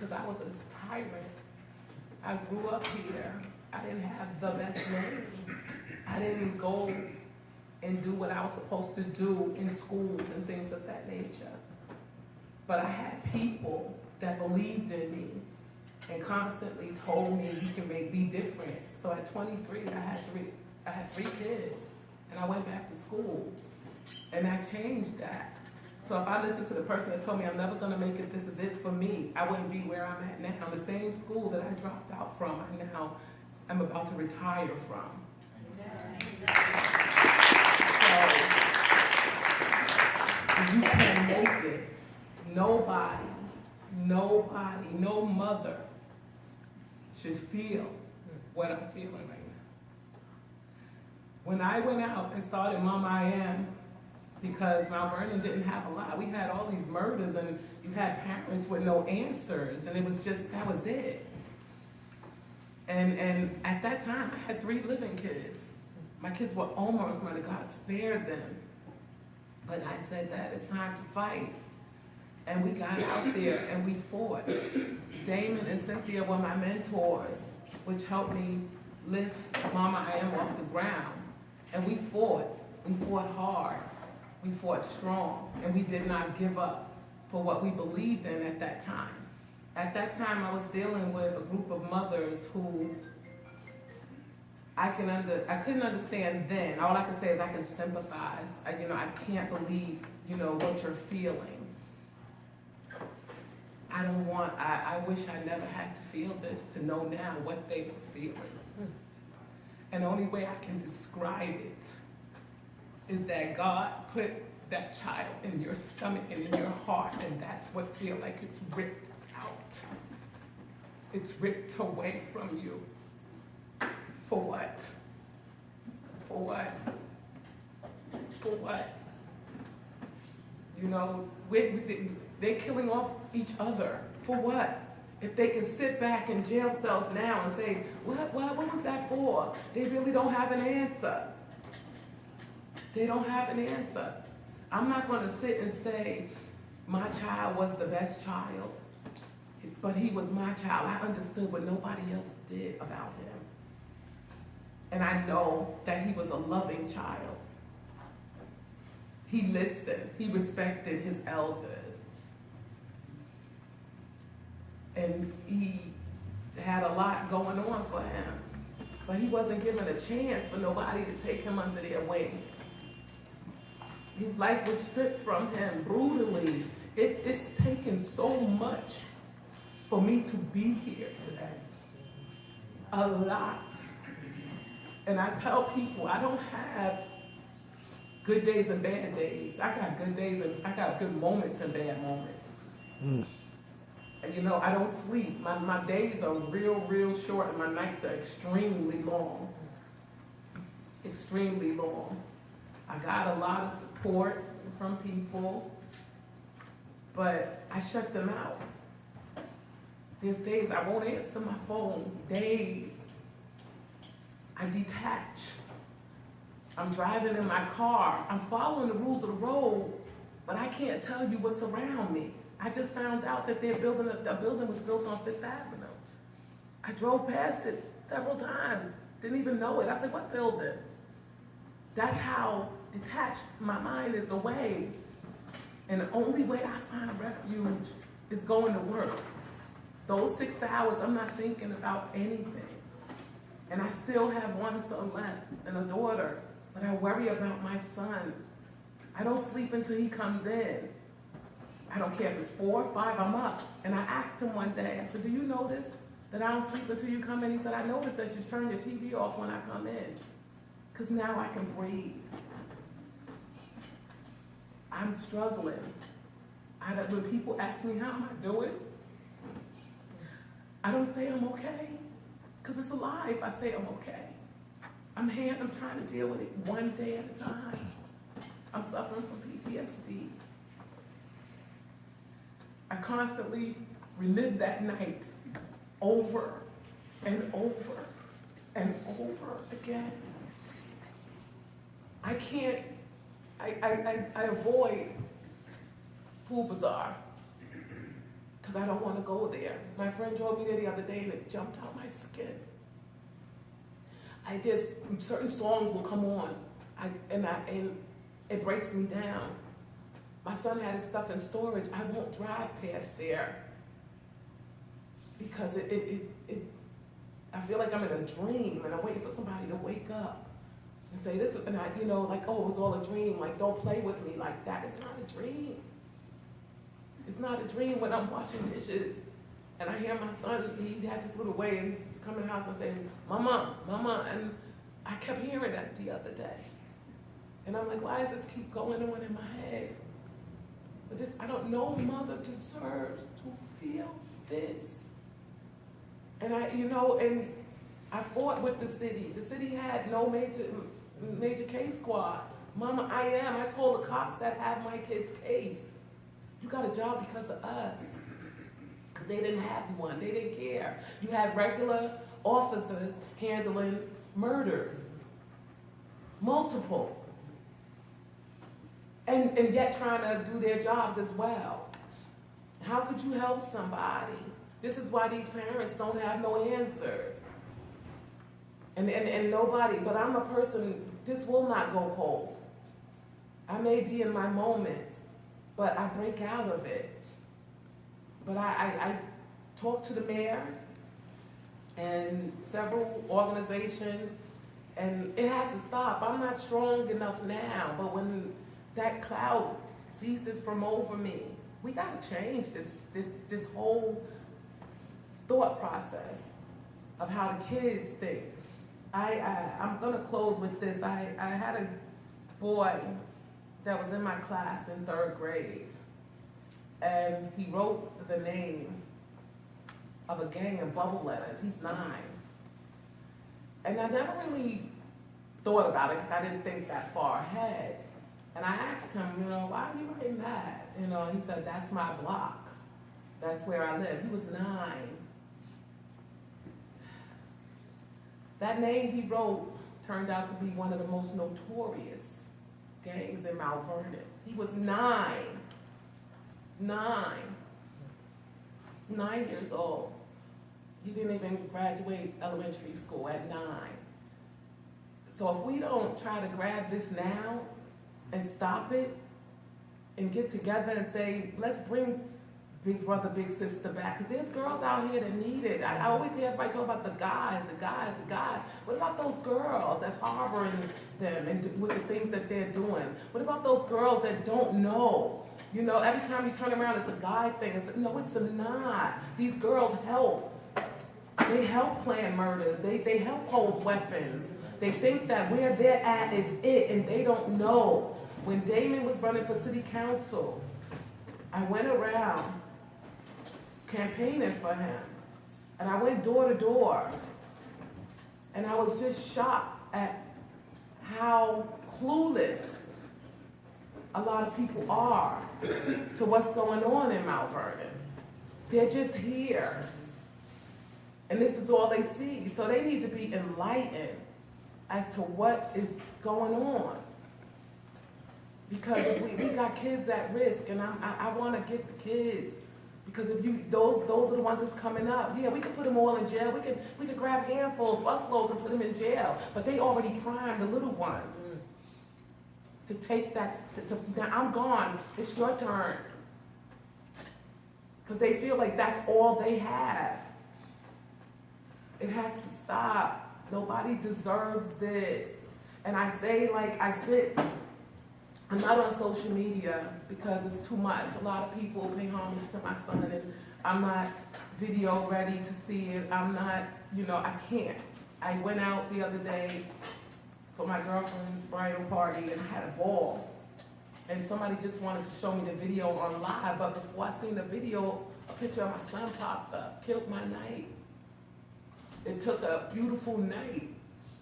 because I was a tyrant. I grew up here. I didn't have the best name. I didn't go and do what I was supposed to do in schools and things of that nature. But I had people that believed in me and constantly told me you can be different. So at 23, I had three kids, and I went back to school, and I changed that. So if I listened to the person that told me I'm never gonna make it, this is it for me, I wouldn't be where I'm at now. The same school that I dropped out from, I'm about to retire from. So you can make it. Nobody, no mother should feel what I'm feeling right now. When I went out and started Mama I Am, because Mount Vernon didn't have a lot. We had all these murders, and you had parents with no answers, and it was just, that was it. And at that time, I had 3 living kids. My kids were almost murdered. God spared them. But I said that it's time to fight. And we got out there and we fought. Damon and Cynthia were my mentors, which helped me lift Mama I Am off the ground. And we fought. We fought hard. We fought strong. And we did not give up for what we believed in at that time. At that time, I was dealing with a group of mothers who I couldn't understand then. All I can say is I can sympathize. I can't believe, what you're feeling. I wish I never had to feel this, to know now what they were feeling. And the only way I can describe it is that God put that child in your stomach and in your heart, and that's what feels like it's ripped out. It's ripped away from you. For what? For what? For what? They're killing off each other. For what? If they can sit back in jail cells now and say, what was that for? They really don't have an answer. They don't have an answer. I'm not going to sit and say, my child was the best child, but he was my child. I understood what nobody else did about him. And I know that he was a loving child. He listened. He respected his elders. And he had a lot going on for him. But he wasn't given a chance for nobody to take him under their wing. His life was stripped from him brutally. It's taken so much for me to be here today. A lot. And I tell people, I don't have good days and bad days. I got good days and I got good moments and bad moments. And I don't sleep. My days are real short, and my nights are extremely long. Extremely long. I got a lot of support from people, but I shut them out. There's days I won't answer my phone, days. I detach. I'm driving in my car. I'm following the rules of the road, but I can't tell you what's around me. I just found out that the building was built on 5th Avenue. I drove past it several times, didn't even know it. I said, what building? That's how detached my mind is away. And the only way I find refuge is going to work. Those 6 hours, I'm not thinking about anything. And I still have one son left and a daughter, but I worry about my son. I don't sleep until he comes in. I don't care if it's 4 or 5, I'm up. And I asked him one day, I said, do you notice that I don't sleep until you come in? He said, I noticed that you turn your TV off when I come in, because now I can breathe. I'm struggling. When people ask me how am I doing, I don't say I'm okay, because it's a lie if I say I'm okay. I'm trying to deal with it one day at a time. I'm suffering from PTSD. I constantly relive that night over and over and over again. I avoid Food Bazaar because I don't want to go there. My friend drove me there the other day and it jumped out my skin. Certain songs will come on, and it breaks me down. My son had his stuff in storage. I won't drive past there because I feel like I'm in a dream and I'm waiting for somebody to wake up and say this, and like, oh, it was all a dream. Like, don't play with me like that. It's not a dream. It's not a dream when I'm washing dishes and I hear my son, he had this little way, and he's coming in the house and saying, Mama, Mama, and I kept hearing that the other day. And I'm like, why does this keep going on in my head? But I don't know, mother deserves to feel this. And and I fought with the city. The city had no major case squad. Mama, I told the cops that have my kid's case, you got a job because of us. Because they didn't have one, they didn't care. You had regular officers handling murders, multiple. And yet trying to do their jobs as well. How could you help somebody? This is why these parents don't have no answers. And nobody, but I'm a person, this will not go cold. I may be in my moments, but I break out of it. But I talked to the mayor and several organizations, and it has to stop. I'm not strong enough now, but when that cloud ceases from over me, we got to change this whole thought process of how the kids think. I'm going to close with this. I had a boy that was in my class in 3rd grade, and he wrote the name of a gang in bubble letters. He's 9. And I never really thought about it because I didn't think that far ahead. And I asked him, why are you writing that? He said, that's my block. That's where I live. He was 9. That name he wrote turned out to be one of the most notorious gangs in Mount Vernon. He was 9. 9 years old. He didn't even graduate elementary school at 9. So if we don't try to grab this now and stop it and get together and say, let's bring big brother, big sister back, because there's girls out here that need it. I always hear everybody talk about the guys. What about those girls that's harboring them and with the things that they're doing? What about those girls that don't know? Every time you turn around, it's a guy thing. No, it's not. These girls help. They help plan murders. They help hold weapons. They think that where they're at is it, and they don't know. When Damon was running for city council, I went around campaigning for him. And I went door to door. And I was just shocked at how clueless a lot of people are to what's going on in Mount Vernon. They're just here. And this is all they see. So they need to be enlightened as to what is going on. Because we got kids at risk, and I want to get the kids. Because if those are the ones that's coming up. Yeah, we can put them all in jail. We can grab handfuls, busloads, and put them in jail. But they already primed the little ones to take that. Now I'm gone. It's your turn. Because they feel like that's all they have. It has to stop. Nobody deserves this. And I say, I'm not on social media because it's too much. A lot of people pay homage to my son, and I'm not video ready to see it. I'm not, I can't. I went out the other day for my girlfriend's bridal party, and I had a ball. And somebody just wanted to show me the video on live, but before I seen the video, a picture of my son popped up, killed my night. It took a beautiful night,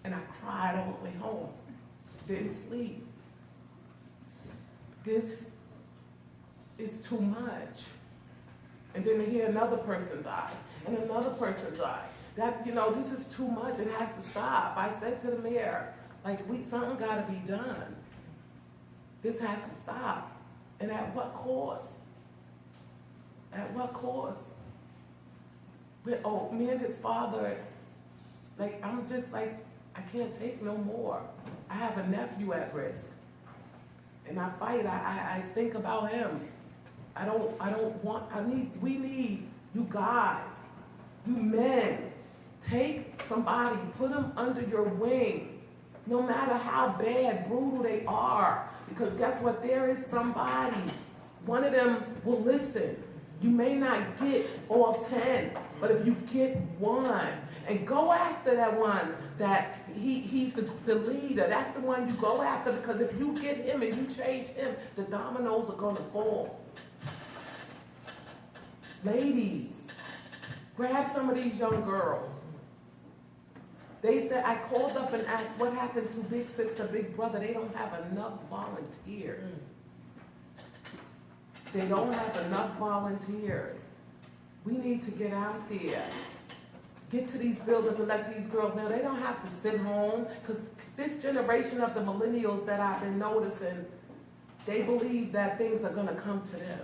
and I cried all the way home. Didn't sleep. This is too much. And then to hear another person die, and another person die. This is too much. It has to stop. I said to the mayor, something gotta be done. This has to stop. And at what cost? At what cost? But, me and his father, like, I'm just like, I can't take no more. I have a nephew at risk. And I fight, I think about him. We need you guys, you men, take somebody, put them under your wing, no matter how bad, brutal they are. Because guess what? There is somebody. One of them will listen. You may not get all 10, but if you get one, and go after that one, that he's the leader, that's the one you go after, because if you get him and you change him, the dominoes are gonna fall. Ladies, grab some of these young girls. They said, I called up and asked what happened to big sister, big brother. They don't have enough volunteers. They don't have enough volunteers. We need to get out there. Get to these buildings and let these girls know they don't have to sit home, because this generation of the millennials that I've been noticing, they believe that things are gonna come to them.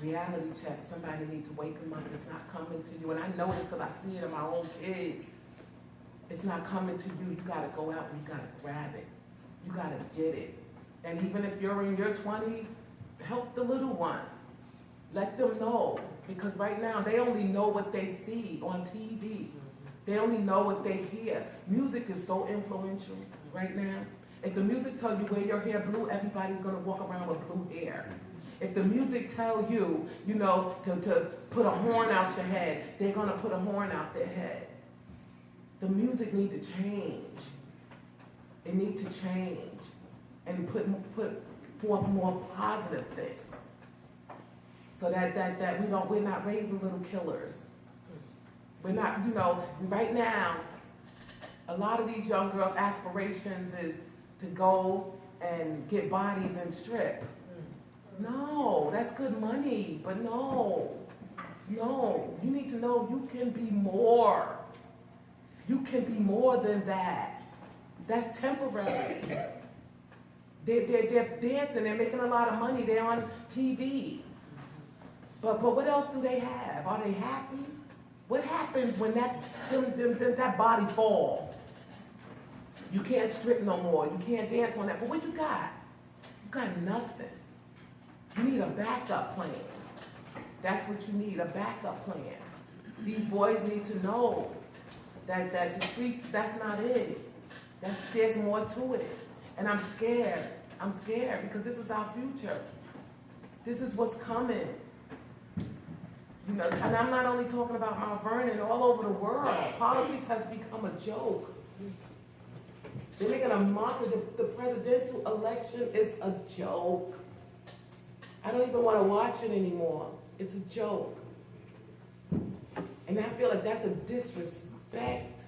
Reality check, somebody needs to wake them up. It's not coming to you. And I know this because I see it in my own kids. It's not coming to you. You gotta go out and you gotta grab it. You gotta get it. And even if you're in your 20s, help the little one. Let them know. Because right now, they only know what they see on TV. They only know what they hear. Music is so influential right now. If the music tells you wear your hair blue, everybody's gonna walk around with blue hair. If the music tells you, to put a horn out your head, they're gonna put a horn out their head. The music needs to change. It needs to change and put forth more positive things. So that we're not raising little killers. We're not, right now, a lot of these young girls' aspirations is to go and get bodies and strip. No, that's good money, but no, you need to know you can be more. You can be more than that. That's temporary. They're dancing, they're making a lot of money, they're on TV. But what else do they have? Are they happy? What happens when that body falls? You can't strip no more, you can't dance on that, but what you got? You got nothing. You need a backup plan. That's what you need, a backup plan. These boys need to know that the streets, that's not it. There's more to it. And I'm scared. I'm scared because this is our future. This is what's coming. And I'm not only talking about Mount Vernon, all over the world. Politics has become a joke. They're making a mock of the presidential election is a joke. I don't even want to watch it anymore. It's a joke. And I feel like that's a disrespect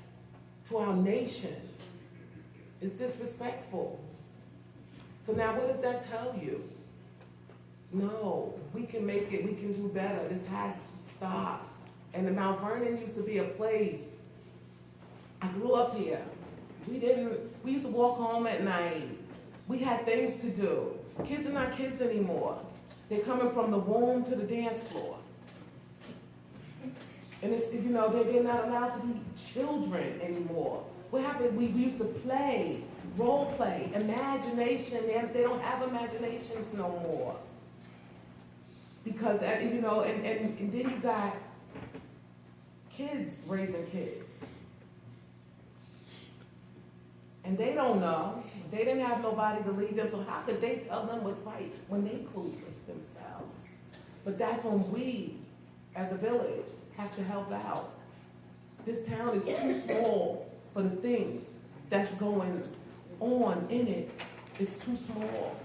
to our nation. It's disrespectful. So now what does that tell you? No, we can make it, we can do better. This has to stop. And the Mount Vernon used to be a place. I grew up here. We used to walk home at night. We had things to do. Kids are not kids anymore. They're coming from the womb to the dance floor. And it's, they're not allowed to be children anymore. What happened? We used to play, role play, imagination. They don't have imaginations no more. Because, and then you got kids raising kids. And they don't know. They didn't have nobody to lead them, so how could they tell them what's right when they clueless themselves? But that's when we, as a village, have to help out. This town is too small for the things that's going on in it. It's too small.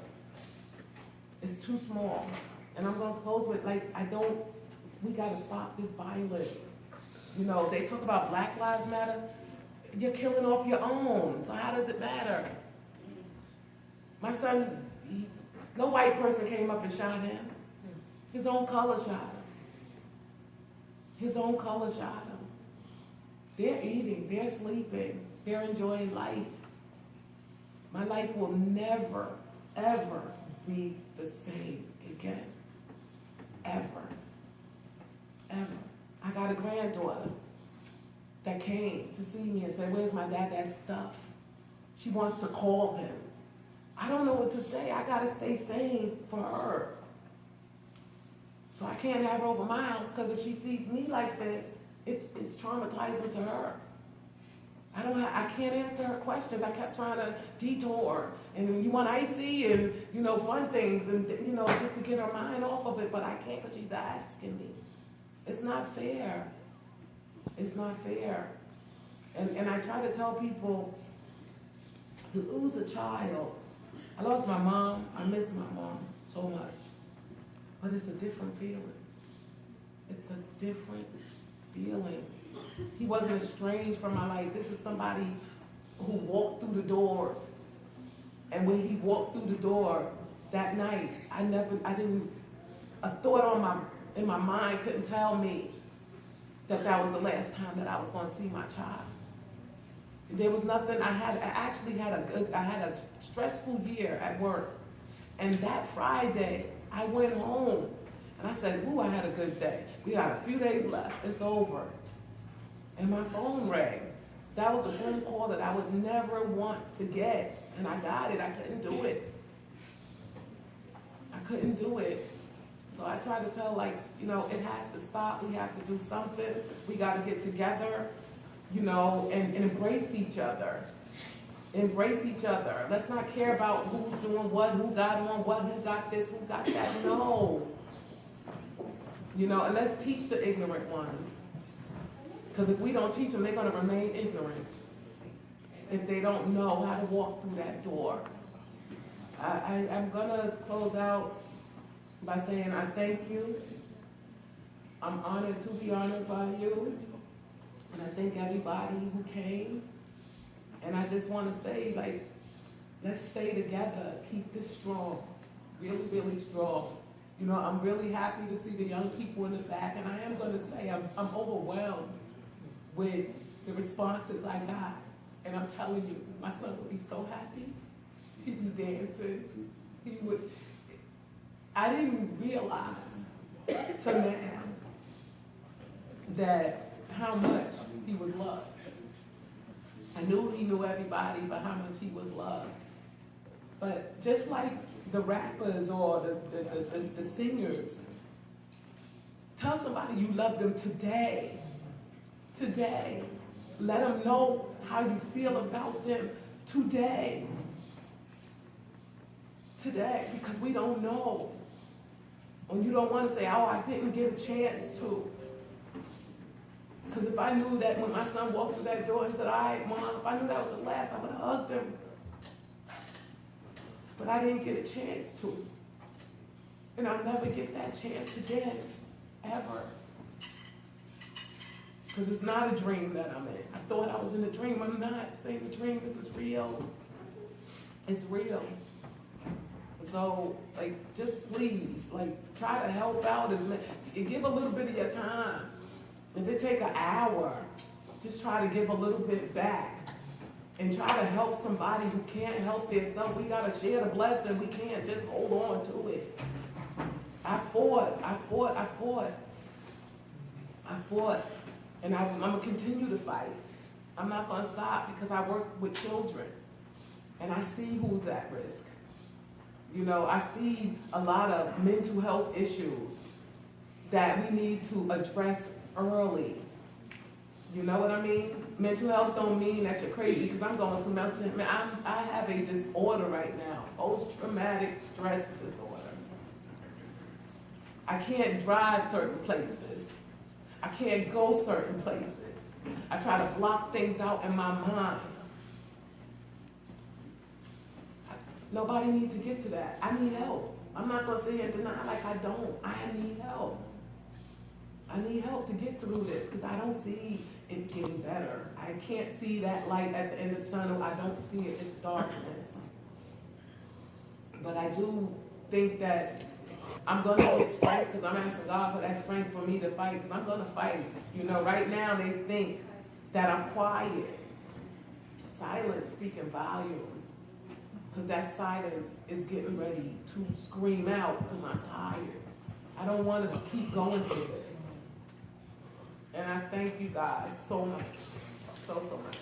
It's too small. And I'm gonna close with, we gotta stop this violence. They talk about Black Lives Matter. You're killing off your own, so how does it matter? My son, no white person came up and shot him. His own color shot him. His own color shot him. They're eating, they're sleeping, they're enjoying life. My life will never, ever be the same again. ever. Ever. I got a granddaughter that came to see me and said, where's my dad's stuff? She wants to call him. I don't know what to say. I gotta stay sane for her. So I can't have her over my house, because if she sees me like this, it's traumatizing to her. I can't answer her questions. I kept trying to detour, and you want icy and, fun things, and, just to get her mind off of it, but I can't, because she's asking me. It's not fair. It's not fair. And I try to tell people, to lose a child, I lost my mom, I miss my mom so much, but it's a different feeling. It's a different feeling. He wasn't estranged from my life. This is somebody who walked through the doors. And when he walked through the door that night, a thought in my mind couldn't tell me that was the last time that I was going to see my child. There was nothing, I had a stressful year at work. And that Friday, I went home and I said, ooh, I had a good day. We got a few days left, it's over. And my phone rang. That was a phone call that I would never want to get. And I got it, I couldn't do it. I couldn't do it. So I try to tell, it has to stop, we have to do something. We gotta get together, and embrace each other. Embrace each other. Let's not care about who's doing what, who got on what, who got this, who got that. No. And let's teach the ignorant ones. Because if we don't teach them, they're going to remain ignorant. If they don't know how to walk through that door. I'm going to close out by saying I thank you. I'm honored to be honored by you. And I thank everybody who came. And I just want to say, let's stay together. Keep this strong. Really, really strong. I'm really happy to see the young people in the back. And I am going to say I'm overwhelmed with the responses I got. And I'm telling you, my son would be so happy. He'd be dancing. I didn't realize till now that how much he was loved. I knew he knew everybody, but how much he was loved. But just like the rappers or the singers, tell somebody you love them today. Today. Let them know how you feel about them today. Today, because we don't know. And you don't want to say, oh, I didn't get a chance to. Because if I knew that when my son walked through that door and said, all right, Mom, if I knew that was the last, I would have hugged him. But I didn't get a chance to. And I'll never get that chance again, ever. Because it's not a dream that I'm in. I thought I was in a dream. I'm not. This ain't a dream. This is real. It's real. So, just please, try to help out. Give a little bit of your time. If it take an hour, just try to give a little bit back. And try to help somebody who can't help themselves. We got to share the blessing. We can't just hold on to it. I fought. And I'm going to continue to fight. I'm not going to stop because I work with children. And I see who's at risk. I see a lot of mental health issues that we need to address early. You know what I mean? Mental health don't mean that you're crazy, because I'm going through I have a disorder right now, post-traumatic stress disorder. I can't drive certain places. I can't go certain places. I try to block things out in my mind. Nobody needs to get to that. I need help. I'm not going to sit here and deny like I don't. I need help. I need help to get through this because I don't see it getting better. I can't see that light at the end of the tunnel. I don't see it. It's darkness. But I do think that I'm going to get strength because I'm asking God for that strength for me to fight, because I'm going to fight. Right now they think that I'm quiet. Silence speaking volumes. Because that silence is getting ready to scream out because I'm tired. I don't want us to keep going through this. And I thank you guys so much. So much.